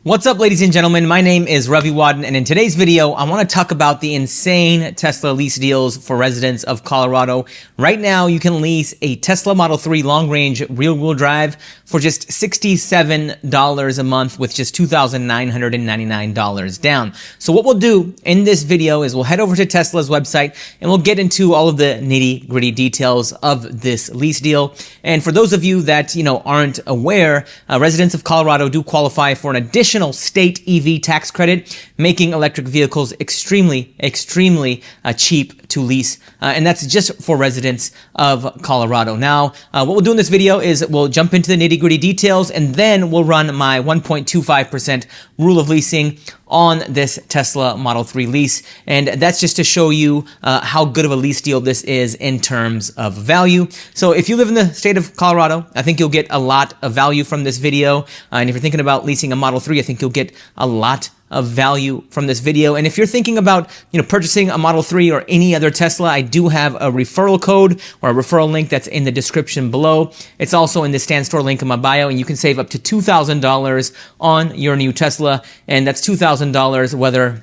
What's up, ladies and gentlemen? My name is Ravi Wadden, and in today's video, I want to talk about the insane Tesla lease deals for residents of Colorado. Right now, you can lease a Tesla Model 3 long-range rear-wheel drive for just $67 a month with just $2,999 down. So what we'll do in this video is we'll head over to Tesla's website and we'll get into all of the nitty-gritty details of this lease deal. And for those of you that, aren't aware, residents of Colorado do qualify for an additional state EV tax credit, making electric vehicles extremely cheap to lease. And that's just for residents of Colorado. Now, what we'll do in this video is we'll jump into the nitty-gritty details, and then we'll run my 1.25% rule of leasing on this Tesla Model 3 lease. And that's just to show you how good of a lease deal this is in terms of value. So if you live in the state of Colorado, I think you'll get a lot of value from this video. And if you're thinking about leasing a Model 3, I think you'll get a lot of value from this video. And if you're thinking about, purchasing a Model 3 or any other Tesla, I do have a referral code or a referral link that's in the description below. It's also in the Stand Store link in my bio, and you can save up to $2,000 on your new Tesla. And that's $2,000 whether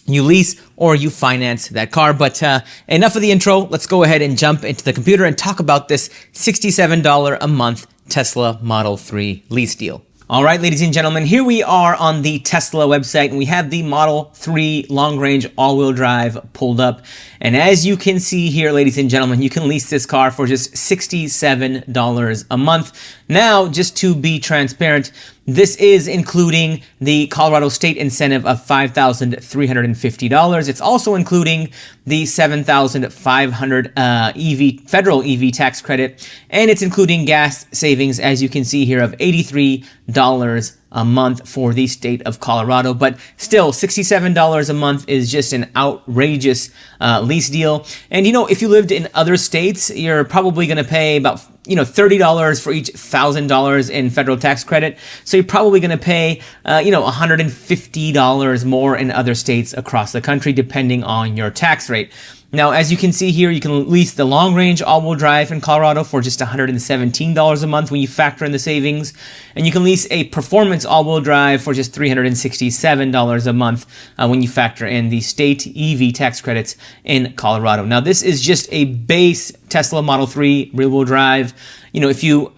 you lease or you finance that car. But enough of the intro. Let's go ahead and jump into the computer and talk about this $67 a month Tesla Model 3 lease deal. All right, ladies and gentlemen, here we are on the Tesla website, and we have the Model 3 long-range all-wheel drive pulled up. And as you can see here, ladies and gentlemen, you can lease this car for just $67 a month. Now, just to be transparent, this is including the Colorado state incentive of $5,350. It's also including the $7,500 federal EV tax credit, and it's including gas savings, as you can see here, of $83 a month for the state of Colorado. But still, $67 a month is just an outrageous lease deal. And if you lived in other states, you're probably going to pay about $30 for each $1,000 in federal tax credit. So you're probably going to pay $150 more in other states across the country, depending on your tax rate. Now, as you can see here, you can lease the long-range all-wheel drive in Colorado for just $117 a month when you factor in the savings. And you can lease a performance all-wheel drive for just $367 a month when you factor in the state EV tax credits in Colorado. Now, this is just a base Tesla Model 3 rear-wheel drive. If you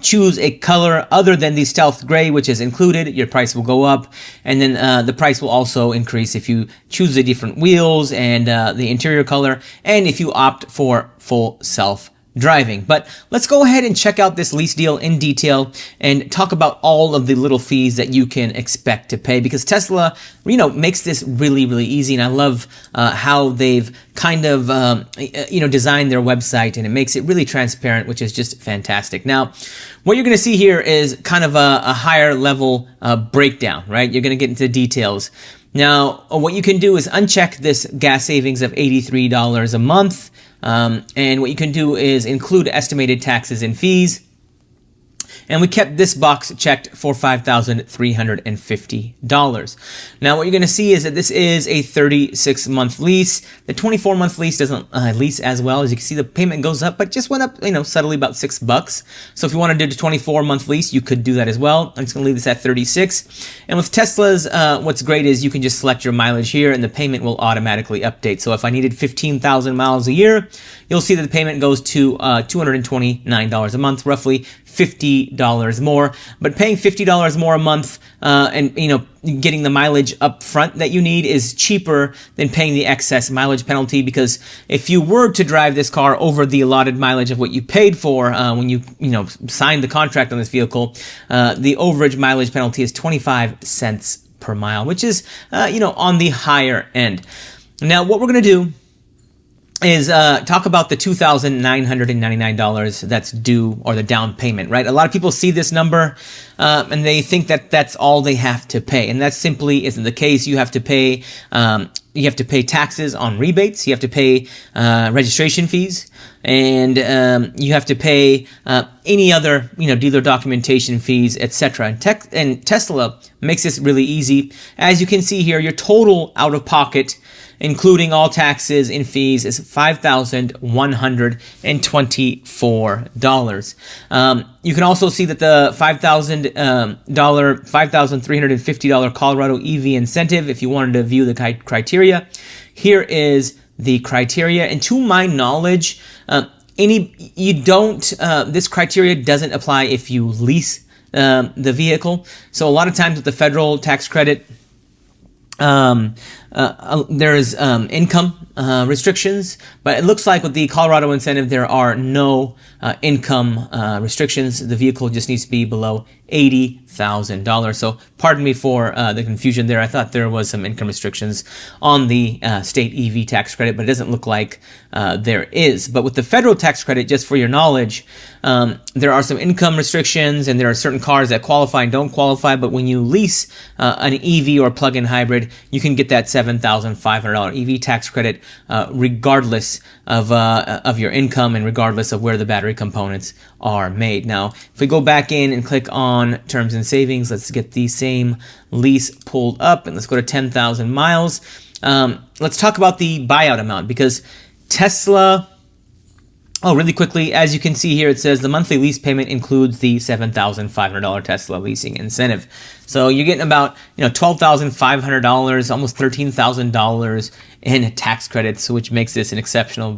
choose a color other than the stealth gray, which is included, your price will go up. And then the price will also increase if you choose the different wheels and the interior color, and if you opt for full self-driving. But let's go ahead and check out this lease deal in detail and talk about all of the little fees that you can expect to pay, because Tesla, makes this really easy. And I love how they've kind of, designed their website, and it makes it really transparent, which is just fantastic. Now, what you're going to see here is kind of a higher level breakdown, right? You're going to get into details. Now, what you can do is uncheck this gas savings of $83 a month. And what you can do is include estimated taxes and fees. And we kept this box checked for $5,350. Now, what you're going to see is that this is a 36-month lease. The 24-month lease doesn't lease as well. As you can see, the payment goes up, but just went up, subtly about $6. So if you want to do the 24-month lease, you could do that as well. I'm just going to leave this at 36. And with Teslas, what's great is you can just select your mileage here, and the payment will automatically update. So if I needed 15,000 miles a year, you'll see that the payment goes to $229 a month, roughly $50 more. But paying $50 more a month and getting the mileage up front that you need is cheaper than paying the excess mileage penalty, because if you were to drive this car over the allotted mileage of what you paid for when you signed the contract on this vehicle, the overage mileage penalty is 25 cents per mile, which is on the higher end. Now, what we're going to do is talk about the $2,999 that's due, or the down payment, right? A lot of people see this number and they think that that's all they have to pay, and that simply isn't the case. You have to pay taxes on rebates. You have to pay registration fees, and you have to pay any other dealer documentation fees, etc. And Tesla makes this really easy. As you can see here, your total out of pocket, including all taxes and fees, is $5,124. You can also see that the $5,350 Colorado EV incentive, if you wanted to view the criteria. Here is the criteria, and to my knowledge, this criteria doesn't apply if you lease the vehicle. So a lot of times with the federal tax credit, there is income restrictions, but it looks like with the Colorado incentive, there are no income restrictions. The vehicle just needs to be below $80,000. So pardon me for the confusion there. I thought there was some income restrictions on the state EV tax credit, but it doesn't look like there is. But with the federal tax credit, just for your knowledge, there are some income restrictions, and there are certain cars that qualify and don't qualify. But when you lease an EV or plug-in hybrid, you can get that $7,500 EV tax credit regardless of your income and regardless of where the battery components are made. Now, if we go back in and click on terms and savings, let's get the same lease pulled up, and let's go to 10,000 miles. Let's talk about the buyout amount, because Tesla, really quickly, as you can see here, it says the monthly lease payment includes the $7,500 Tesla leasing incentive. So you're getting about $12,500, almost $13,000 in tax credits, which makes this an exceptional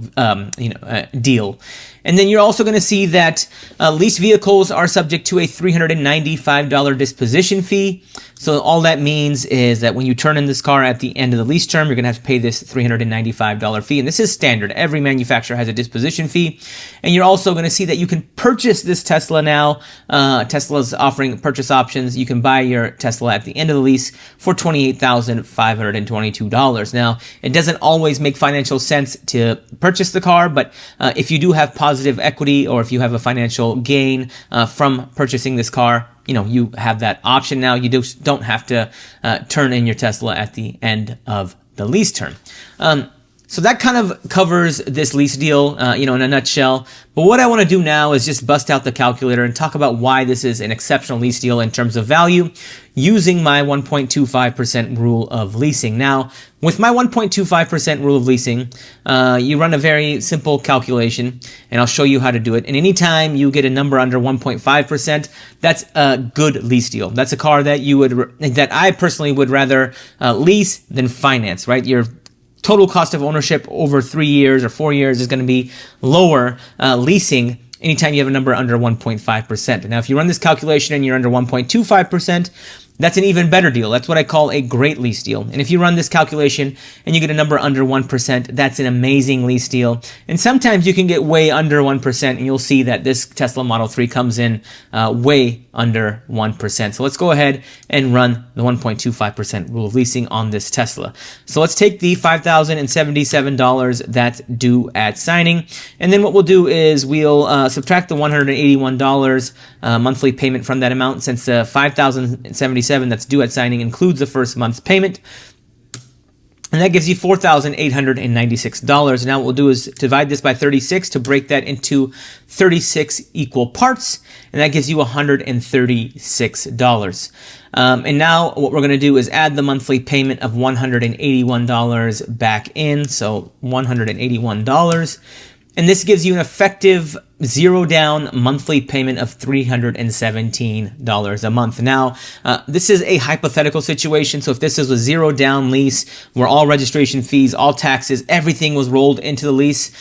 deal. And then you're also going to see that leased vehicles are subject to a $395 disposition fee. So all that means is that when you turn in this car at the end of the lease term, you're going to have to pay this $395 fee. And this is standard. Every manufacturer has a disposition fee. And you're also going to see that you can purchase this Tesla now. Tesla's offering purchase options. You can buy your Tesla at the end of the lease for $28,522. Now, it doesn't always make financial sense to purchase the car, but if you do have positive equity, or if you have a financial gain from purchasing this car, you have that option now. You just don't have to turn in your Tesla at the end of the lease term. So that kind of covers this lease deal, in a nutshell. But what I want to do now is just bust out the calculator and talk about why this is an exceptional lease deal in terms of value, using my 1.25% rule of leasing. Now, with my 1.25% rule of leasing, you run a very simple calculation, and I'll show you how to do it. And anytime you get a number under 1.5%, that's a good lease deal. That's a car that that I personally would rather lease than finance, right? Your total cost of ownership over 3 years or 4 years is going to be lower leasing anytime you have a number under 1.5%. Now, if you run this calculation and you're under 1.25%, that's an even better deal. That's what I call a great lease deal. And if you run this calculation and you get a number under 1%, that's an amazing lease deal. And sometimes you can get way under 1%, and you'll see that this Tesla Model 3 comes in way under 1%. So let's go ahead and run the 1.25% rule of leasing on this Tesla. So let's take the $5,077 that's due at signing. And then what we'll do is we'll subtract the $181 monthly payment from that amount, since the $5,077 that's due at signing includes the first month's payment. And that gives you $4,896. Now what we'll do is divide this by 36 to break that into 36 equal parts, and that gives you $136. And now what we're going to do is add the monthly payment of $181 back in, so $181. And this gives you an effective zero down monthly payment of $317 a month. Now, this is a hypothetical situation. So if this is a zero down lease where all registration fees, all taxes, everything was rolled into the lease,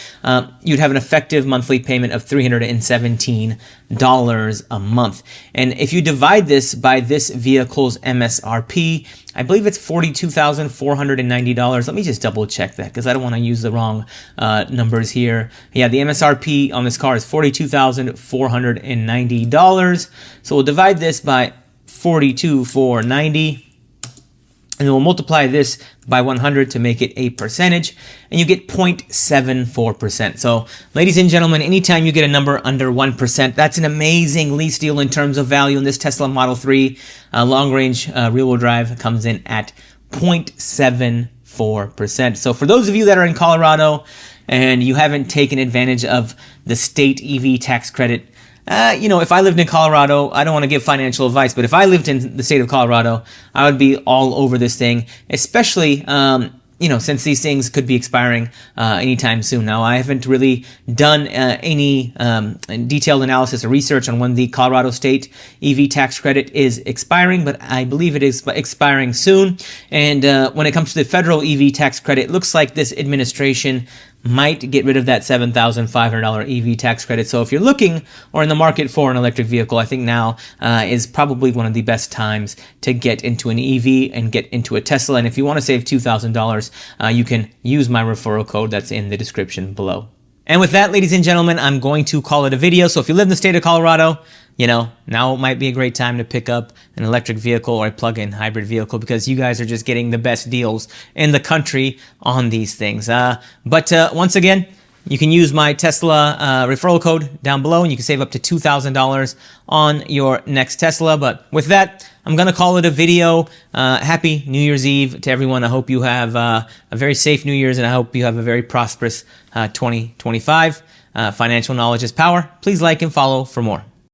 you'd have an effective monthly payment of $317 a month. And if you divide this by this vehicle's MSRP, I believe it's $42,490. Let me just double check that, because I don't want to use the wrong numbers here. Yeah, the MSRP on this car is $42,490. So we'll divide this by $42,490. And then we'll multiply this by 100 to make it a percentage, and you get 0.74%. So, ladies and gentlemen, anytime you get a number under 1%, that's an amazing lease deal in terms of value. And this Tesla Model 3 long-range rear-wheel drive comes in at 0.74%. So, for those of you that are in Colorado, and you haven't taken advantage of the state EV tax credit, if I lived in Colorado, I don't want to give financial advice, but if I lived in the state of Colorado, I would be all over this thing, especially, since these things could be expiring anytime soon. Now, I haven't really done any detailed analysis or research on when the Colorado state EV tax credit is expiring, but I believe it is expiring soon. And when it comes to the federal EV tax credit, it looks like this administration might get rid of that $7,500 EV tax credit. So if you're looking or in the market for an electric vehicle, I think now is probably one of the best times to get into an EV and get into a Tesla. And if you want to save $2,000, you can use my referral code that's in the description below. And with that, ladies and gentlemen, I'm going to call it a video. So if you live in the state of Colorado, now might be a great time to pick up an electric vehicle or a plug-in hybrid vehicle, because you guys are just getting the best deals in the country on these things. But once again, you can use my Tesla referral code down below, and you can save up to $2,000 on your next Tesla. But with that, I'm going to call it a video. Happy New Year's Eve to everyone. I hope you have a very safe New Year's, and I hope you have a very prosperous 2025. Financial knowledge is power. Please like and follow for more.